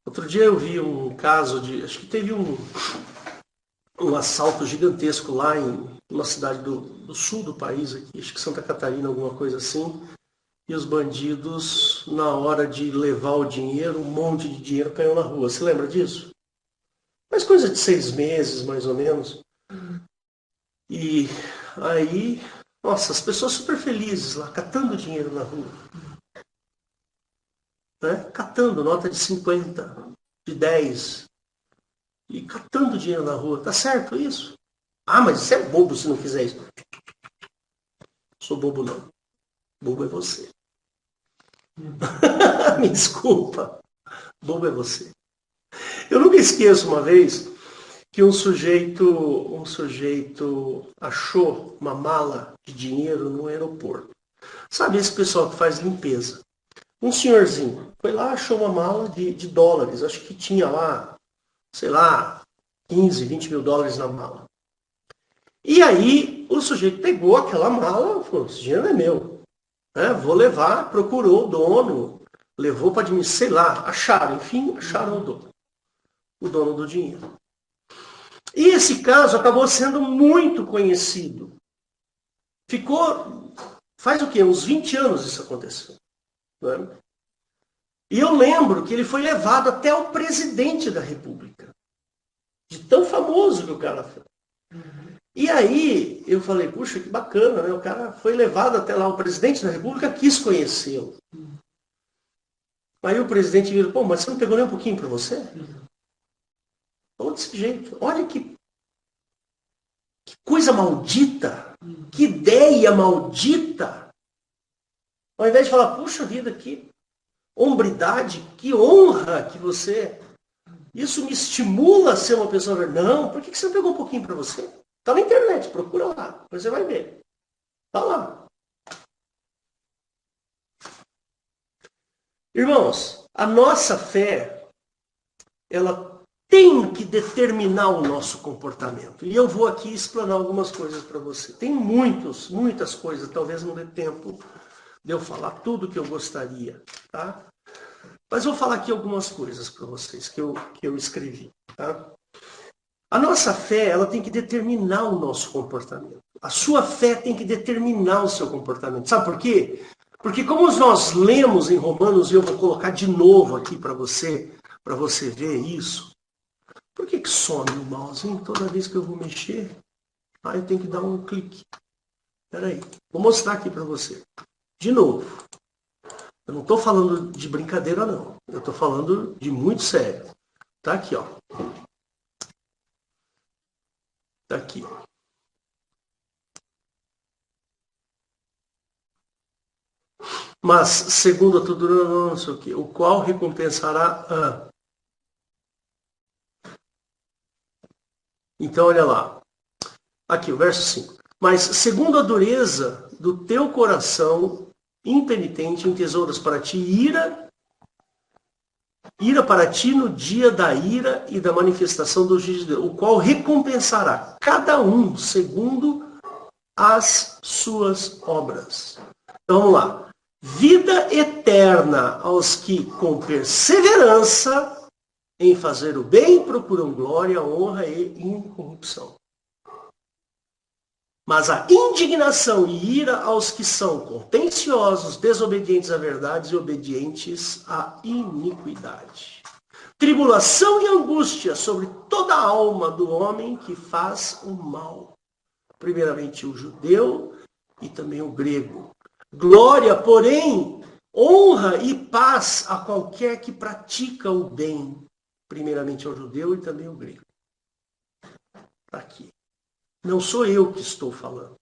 Outro dia eu vi um caso de... Acho que teve um assalto gigantesco lá em uma cidade do sul do país, aqui, acho que Santa Catarina, alguma coisa assim. E os bandidos, na hora de levar o dinheiro, um monte de dinheiro caiu na rua. Você lembra disso? Faz coisa de 6 meses, mais ou menos. E aí, nossa, as pessoas super felizes lá, catando dinheiro na rua. Né? Catando nota de 50, de 10. E catando dinheiro na rua. Tá certo isso? Ah, mas você é bobo se não fizer isso. Sou bobo não. Bobo é você. Me desculpa. Bobo é você. Eu nunca esqueço uma vez que um sujeito achou uma mala de dinheiro no aeroporto. Sabe esse pessoal que faz limpeza? Um senhorzinho foi lá, achou uma mala de dólares. Acho que tinha lá, sei lá, 15, 20 mil dólares na mala. E aí o sujeito pegou aquela mala e falou, esse dinheiro é meu. Vou levar, procurou o dono, levou para administrar, sei lá, acharam o dono do dinheiro. E esse caso acabou sendo muito conhecido. Faz o quê? Uns 20 anos isso aconteceu. Né? E eu lembro que ele foi levado até o presidente da República. De tão famoso que o cara foi. E aí eu falei, puxa, que bacana, né? O cara foi levado até lá, o presidente da República quis conhecê-lo. Aí o presidente virou, pô, mas você não pegou nem um pouquinho para você? Falou desse jeito. Olha que coisa maldita, que ideia maldita. Ao invés de falar, puxa vida, que hombridade, que honra que você... Isso me estimula a ser uma pessoa... Não, por que você não pegou um pouquinho para você? Está na internet, procura lá, você vai ver. Está lá. Irmãos, a nossa fé, ela tem que determinar o nosso comportamento. E eu vou aqui explanar algumas coisas para você. Tem muitas coisas, talvez não dê tempo de eu falar tudo que eu gostaria, tá? Mas vou falar aqui algumas coisas para vocês que eu escrevi, tá? A nossa fé, ela tem que determinar o nosso comportamento. A sua fé tem que determinar o seu comportamento. Sabe por quê? Porque como nós lemos em Romanos, e eu vou colocar de novo aqui para você ver isso. Por que some o mouse, hein? Toda vez que eu vou mexer, eu tenho que dar um clique. Espera aí, vou mostrar aqui para você. De novo. Eu não estou falando de brincadeira, não. Eu estou falando de muito sério. Tá aqui, ó. Tá aqui. Mas, segundo a tudo, não sei o quê, o qual recompensará. Então, olha lá. Aqui, o verso 5. Mas, segundo a dureza do teu coração impenitente, em tesouros para ti, ira para ti no dia da ira e da manifestação do juízo de Deus, o qual recompensará cada um segundo as suas obras. Então, vamos lá. Vida eterna aos que, com perseverança em fazer o bem, procuram glória, honra e incorrupção. Mas a indignação e ira aos que são contenciosos, desobedientes à verdade e obedientes à iniquidade. Tribulação e angústia sobre toda a alma do homem que faz o mal. Primeiramente o judeu e também o grego. Glória, porém, honra e paz a qualquer que pratica o bem. Primeiramente ao judeu e também ao grego. Está aqui. Não sou eu que estou falando.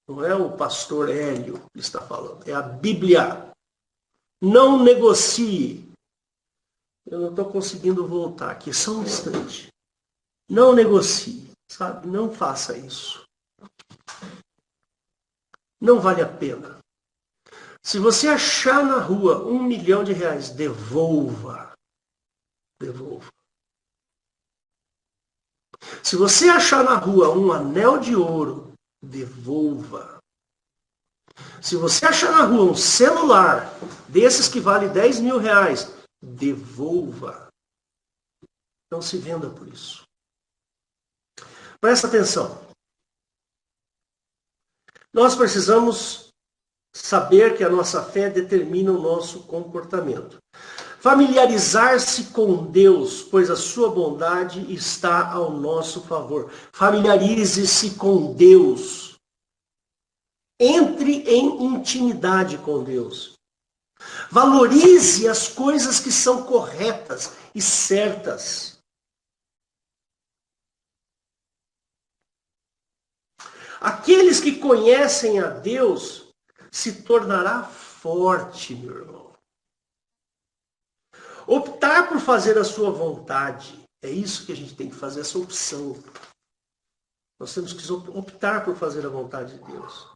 Não é o pastor Hélio que está falando. É a Bíblia. Não negocie. Eu não estou conseguindo voltar aqui. Só um instante. Não negocie. Sabe? Não faça isso. Não vale a pena. Se você achar na rua R$1 milhão, devolva. Devolva. Se você achar na rua um anel de ouro, devolva. Se você achar na rua um celular desses que vale R$10 mil, devolva. Não se venda por isso. Presta atenção. Nós precisamos saber que a nossa fé determina o nosso comportamento. Familiarizar-se com Deus, pois a sua bondade está ao nosso favor. Familiarize-se com Deus. Entre em intimidade com Deus. Valorize as coisas que são corretas e certas. Aqueles que conhecem a Deus se tornará forte, meu irmão. Optar por fazer a sua vontade. É isso que a gente tem que fazer, essa opção. Nós temos que optar por fazer a vontade de Deus.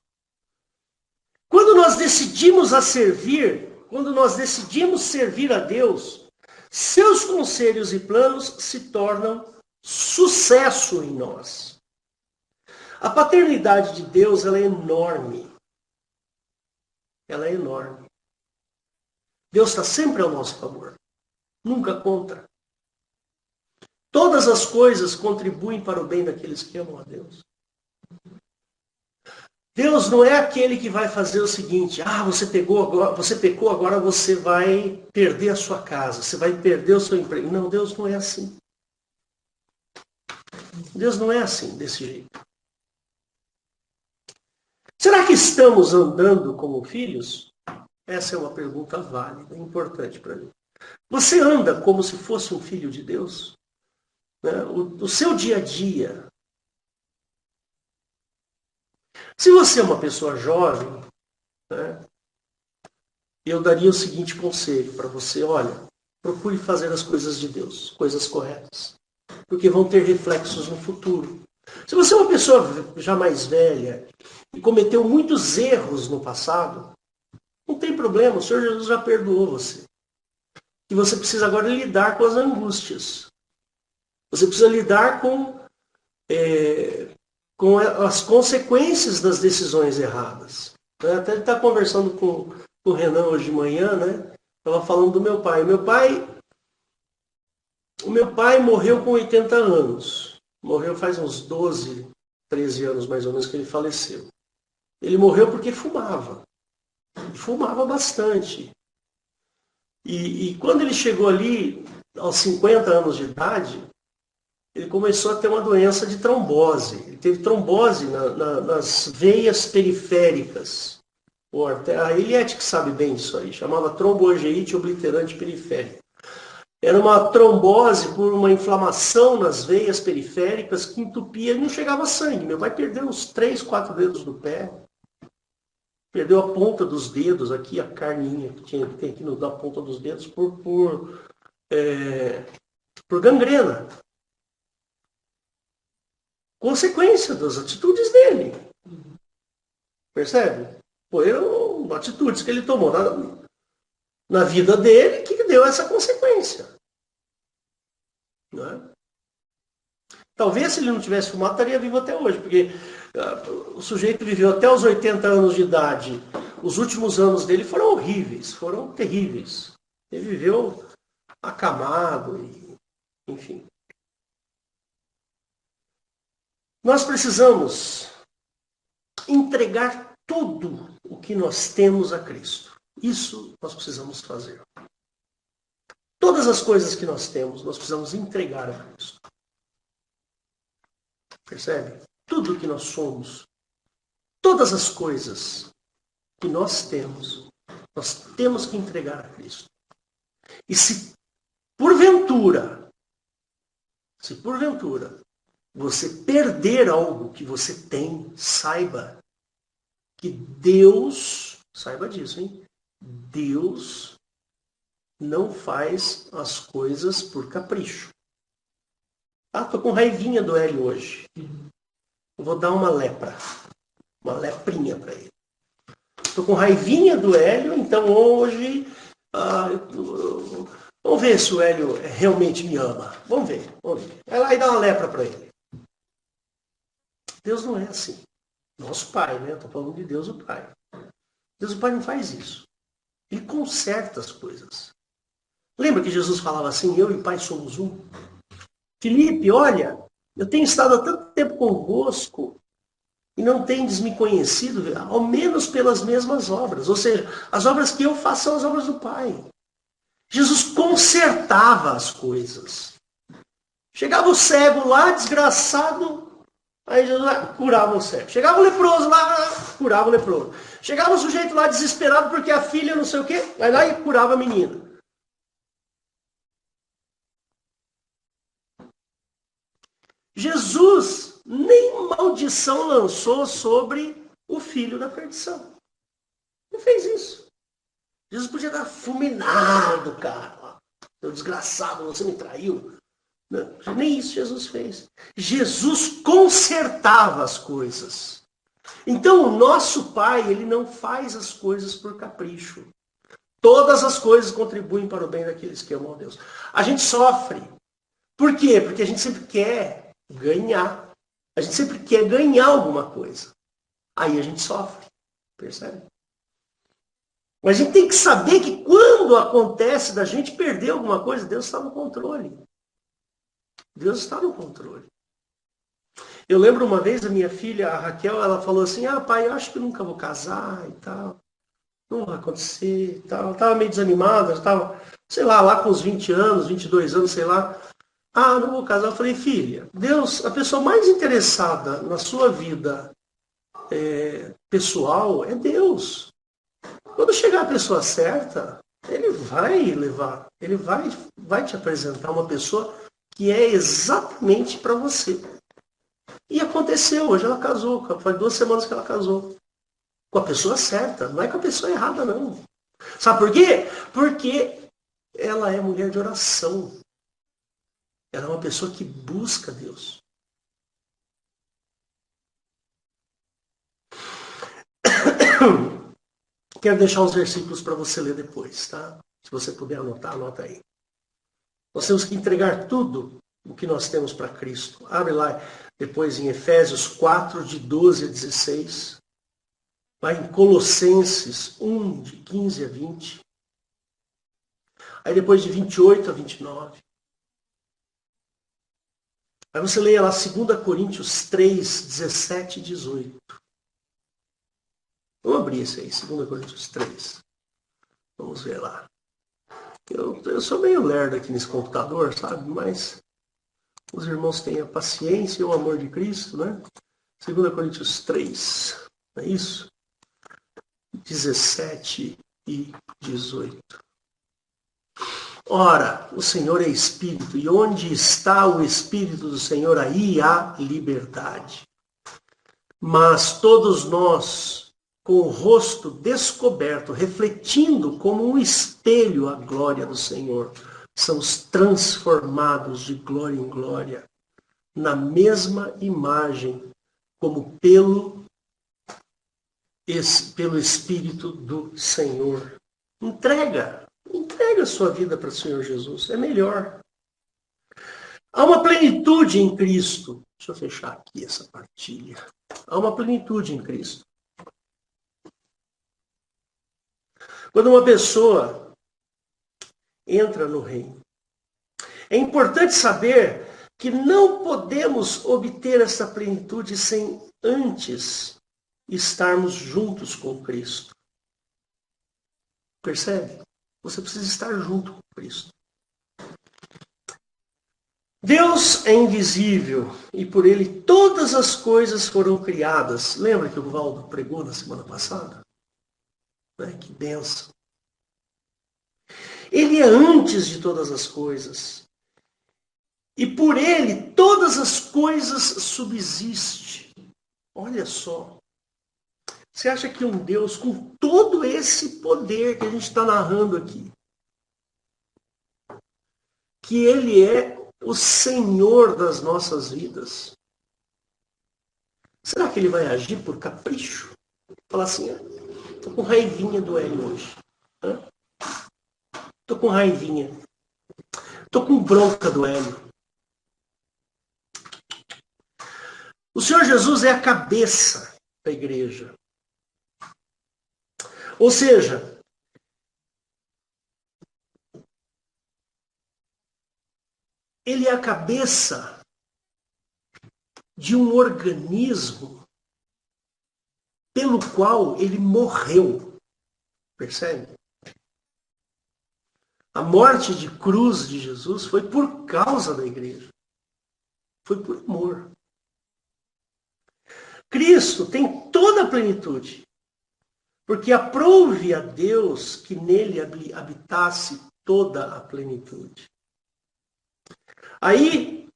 Quando nós decidimos servir a Deus, seus conselhos e planos se tornam sucesso em nós. A paternidade de Deus, ela é enorme. Ela é enorme. Deus está sempre ao nosso favor. Nunca contra. Todas as coisas contribuem para o bem daqueles que amam a Deus. Deus não é aquele que vai fazer o seguinte: você pecou, agora você vai perder a sua casa, você vai perder o seu emprego. Não, Deus não é assim. Deus não é assim, desse jeito. Será que estamos andando como filhos? Essa é uma pergunta válida, importante para mim. Você anda como se fosse um filho de Deus? O seu dia a dia. Se você é uma pessoa jovem, eu daria o seguinte conselho para você: olha, procure fazer as coisas de Deus, coisas corretas, porque vão ter reflexos no futuro. Se você é uma pessoa já mais velha e cometeu muitos erros no passado, não tem problema, o Senhor Jesus já perdoou você. E você precisa agora lidar com as angústias. Você precisa lidar com as consequências das decisões erradas. Até ele está conversando com o Renan hoje de manhã, né? Estava falando do meu pai. O meu pai morreu com 80 anos. Morreu faz uns 12, 13 anos mais ou menos que ele faleceu. Ele morreu porque fumava. Fumava bastante. E quando ele chegou ali, aos 50 anos de idade, ele começou a ter uma doença de trombose. Ele teve trombose nas veias periféricas. A Eliette que sabe bem disso aí. Chamava tromboangeite obliterante periférica. Era uma trombose por uma inflamação nas veias periféricas que entupia e não chegava sangue. Meu pai perdeu uns 3, 4 dedos do pé. Perdeu a ponta dos dedos aqui, a carninha que tem aqui na ponta dos dedos por gangrena. Consequência das atitudes dele. Percebe? Foram atitudes que ele tomou na vida dele que deu essa consequência. Não é? Talvez se ele não tivesse fumado, estaria vivo até hoje, porque o sujeito viveu até os 80 anos de idade. Os últimos anos dele foram horríveis, foram terríveis. Ele viveu acamado, enfim. Nós precisamos entregar tudo o que nós temos a Cristo. Isso nós precisamos fazer. Todas as coisas que nós temos, nós precisamos entregar a Cristo. Percebe? Tudo o que nós somos, todas as coisas que nós temos que entregar a Cristo. E se porventura, você perder algo que você tem, saiba que Deus, saiba disso, hein? Deus não faz as coisas por capricho. Tô com raivinha do Hélio hoje. Eu vou dar uma leprinha para ele. Tô com raivinha do Hélio, então hoje vamos ver se o Hélio realmente me ama. Vamos ver. Vai lá e dá uma lepra para ele. Deus não é assim. Nosso Pai, né? Estou falando de Deus o Pai. Deus o Pai não faz isso. Ele conserta as coisas. Lembra que Jesus falava assim: eu e o Pai somos um? Filipe, olha, Eu tenho estado há tanto tempo convosco e não tendes me conhecido, ao menos pelas mesmas obras. Ou seja, as obras que eu faço são as obras do Pai. Jesus consertava as coisas. Chegava o cego lá, desgraçado, aí Jesus curava o cego. Chegava o leproso lá, curava o leproso. Chegava o sujeito lá desesperado porque a filha não sei o quê, vai lá e curava a menina. Jesus nem maldição lançou sobre o filho da perdição. Não fez isso. Jesus podia dar fulminado, cara. Seu desgraçado, você me traiu. Não, nem isso Jesus fez. Jesus consertava as coisas. Então o nosso Pai, ele não faz as coisas por capricho. Todas as coisas contribuem para o bem daqueles que amam a Deus. A gente sofre. Por quê? Porque a gente sempre quer ganhar. A gente sempre quer ganhar alguma coisa. Aí a gente sofre. Percebe? Mas a gente tem que saber que quando acontece da gente perder alguma coisa, Deus está no controle. Deus está no controle. Eu lembro uma vez a minha filha, a Raquel, ela falou assim, pai, eu acho que eu nunca vou casar e tal. Não vai acontecer e tal. Eu estava meio desanimada, estava, sei lá com uns 20 anos, 22 anos, sei lá. Não vou casar. Eu falei, filha, Deus, a pessoa mais interessada na sua vida pessoal é Deus. Quando chegar a pessoa certa, ele vai levar, ele vai te apresentar uma pessoa que é exatamente para você. E aconteceu, hoje ela casou, faz 2 semanas que ela casou. Com a pessoa certa, não é com a pessoa errada, não. Sabe por quê? Porque ela é mulher de oração. Ela é uma pessoa que busca Deus. Quero deixar uns versículos para você ler depois, tá? Se você puder anotar, anota aí. Nós temos que entregar tudo o que nós temos para Cristo. Abre lá depois em Efésios 4, de 12 a 16. Vai em Colossenses 1, de 15 a 20. Aí depois de 28 a 29. Aí você leia lá 2 Coríntios 3, 17 e 18. Vamos abrir esse aí, 2 Coríntios 3. Vamos ver lá. Eu sou meio lerdo aqui nesse computador, sabe? Mas os irmãos têm a paciência e o amor de Cristo, né? 2 Coríntios 3, não é isso? 17 e 18. Ora, o Senhor é Espírito, e onde está o Espírito do Senhor, aí há liberdade. Mas todos nós, com o rosto descoberto, refletindo como um espelho a glória do Senhor, somos transformados de glória em glória, na mesma imagem, como pelo Espírito do Senhor. Entrega a sua vida para o Senhor Jesus, é melhor. Há uma plenitude em Cristo. Deixa eu fechar aqui essa partilha. Há uma plenitude em Cristo. Quando uma pessoa entra no reino, é importante saber que não podemos obter essa plenitude sem antes estarmos juntos com Cristo. Percebe? Você precisa estar junto com Cristo. Deus é invisível e por ele todas as coisas foram criadas. Lembra que o Valdo pregou na semana passada? Que bênção. Ele é antes de todas as coisas. E por ele todas as coisas subsistem. Olha só. Você acha que um Deus com todo esse poder que a gente está narrando aqui, que ele é o Senhor das nossas vidas, será que ele vai agir por capricho? Falar assim, tô com raivinha do Hélio hoje. Tô com raivinha. Tô com bronca do Hélio. O Senhor Jesus é a cabeça da igreja. Ou seja, ele é a cabeça de um organismo pelo qual ele morreu. Percebe? A morte de cruz de Jesus foi por causa da igreja. Foi por amor. Cristo tem toda a plenitude. Porque aprouve a Deus que nele habitasse toda a plenitude. Aí,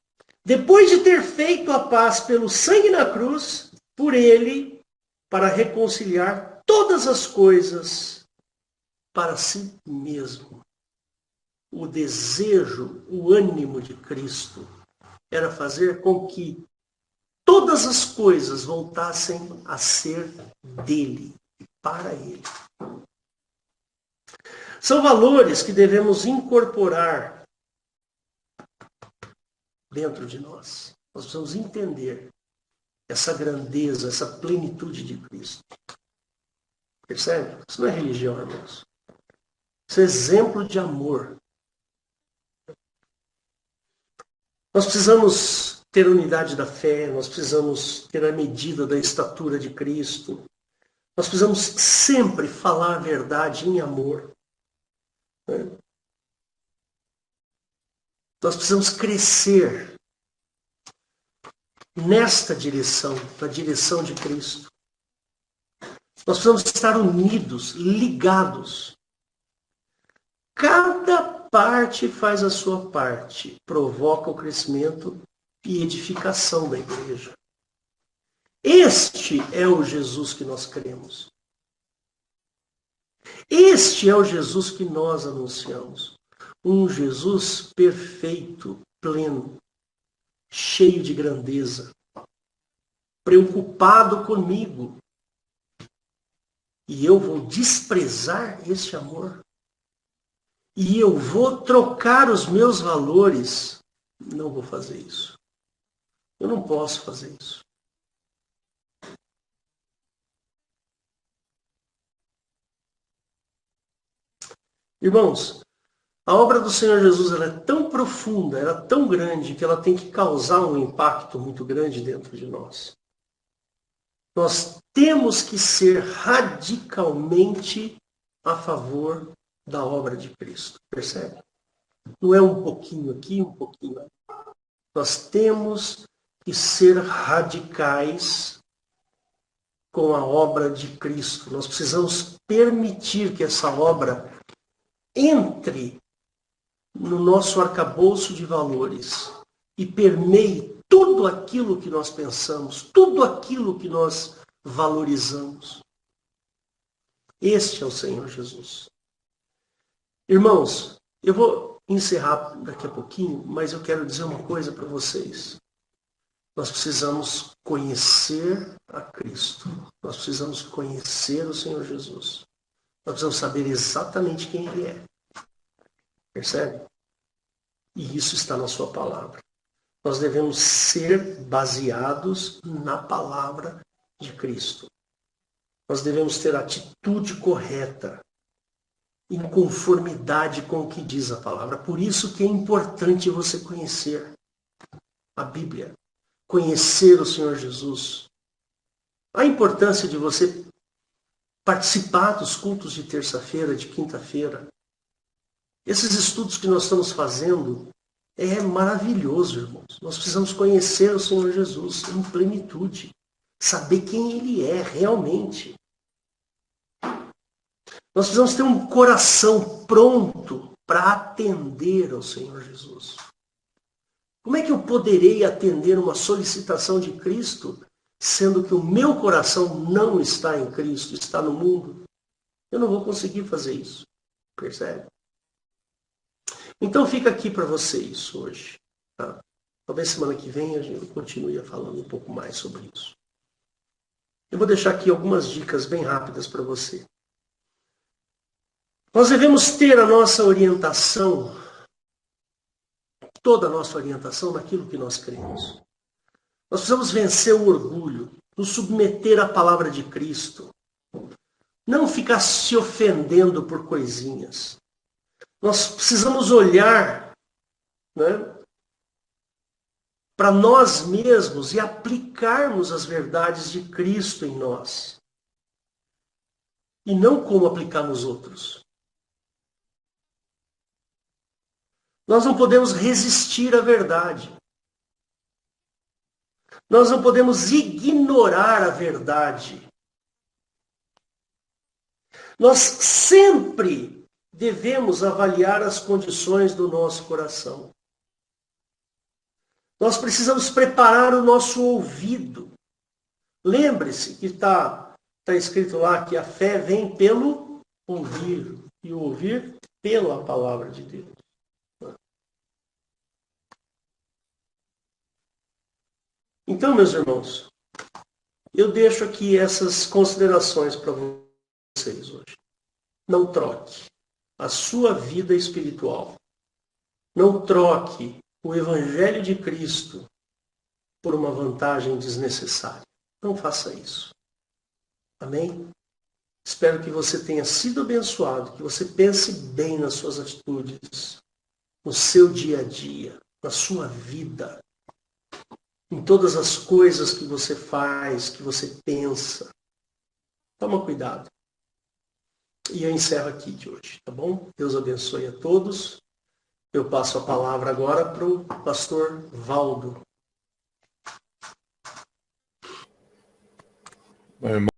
depois de ter feito a paz pelo sangue na cruz, por ele, para reconciliar todas as coisas para si mesmo. O desejo, o ânimo de Cristo era fazer com que todas as coisas voltassem a ser dele, para ele. São valores que devemos incorporar dentro de nós. Nós precisamos entender essa grandeza, essa plenitude de Cristo. Percebe? Isso não é religião, irmãos. Isso é exemplo de amor. Nós precisamos ter a unidade da fé, nós precisamos ter a medida da estatura de Cristo. Nós precisamos sempre falar a verdade em amor. Nós precisamos crescer nesta direção, na direção de Cristo. Nós precisamos estar unidos, ligados. Cada parte faz a sua parte, provoca o crescimento e edificação da igreja. Este é o Jesus que nós cremos. Este é o Jesus que nós anunciamos. Um Jesus perfeito, pleno, cheio de grandeza, preocupado comigo. E eu vou desprezar este amor? E eu vou trocar os meus valores? Não vou fazer isso. Eu não posso fazer isso. Irmãos, a obra do Senhor Jesus ela é tão profunda, ela é tão grande, que ela tem que causar um impacto muito grande dentro de nós. Nós temos que ser radicalmente a favor da obra de Cristo. Percebe? Não é um pouquinho aqui, um pouquinho ali. Nós temos que ser radicais com a obra de Cristo. Nós precisamos permitir que essa obra entre no nosso arcabouço de valores e permeie tudo aquilo que nós pensamos, tudo aquilo que nós valorizamos. Este é o Senhor Jesus. Irmãos, eu vou encerrar daqui a pouquinho, mas eu quero dizer uma coisa para vocês. Nós precisamos conhecer a Cristo. Nós precisamos conhecer o Senhor Jesus. Nós precisamos saber exatamente quem Ele é. Percebe? E isso está na sua palavra. Nós devemos ser baseados na palavra de Cristo. Nós devemos ter a atitude correta, em conformidade com o que diz a palavra. Por isso que é importante você conhecer a Bíblia, conhecer o Senhor Jesus. A importância de você participar dos cultos de terça-feira, de quinta-feira. Esses estudos que nós estamos fazendo é maravilhoso, irmãos. Nós precisamos conhecer o Senhor Jesus em plenitude. Saber quem Ele é realmente. Nós precisamos ter um coração pronto para atender ao Senhor Jesus. Como é que eu poderei atender uma solicitação de Cristo, sendo que o meu coração não está em Cristo, está no mundo? Eu não vou conseguir fazer isso. Percebe? Então fica aqui para vocês hoje. Tá? Talvez semana que vem a gente continue falando um pouco mais sobre isso. Eu vou deixar aqui algumas dicas bem rápidas para você. Nós devemos ter a nossa orientação, toda a nossa orientação naquilo que nós cremos. Nós precisamos vencer o orgulho, nos submeter à palavra de Cristo. Não ficar se ofendendo por coisinhas. Nós precisamos olhar, né, para nós mesmos e aplicarmos as verdades de Cristo em nós. E não como aplicar nos outros. Nós não podemos resistir à verdade. Nós não podemos ignorar a verdade. Nós sempre devemos avaliar as condições do nosso coração. Nós precisamos preparar o nosso ouvido. Lembre-se que está escrito lá que a fé vem pelo ouvir, e o ouvir pela palavra de Deus. Então, meus irmãos, eu deixo aqui essas considerações para vocês hoje. Não troque a sua vida espiritual. Não troque o Evangelho de Cristo por uma vantagem desnecessária. Não faça isso. Amém? Espero que você tenha sido abençoado, que você pense bem nas suas atitudes, no seu dia a dia, na sua vida, em todas as coisas que você faz, que você pensa. Toma cuidado. E eu encerro aqui de hoje, tá bom? Deus abençoe a todos. Eu passo a palavra agora para o pastor Valdo. Meu irmão,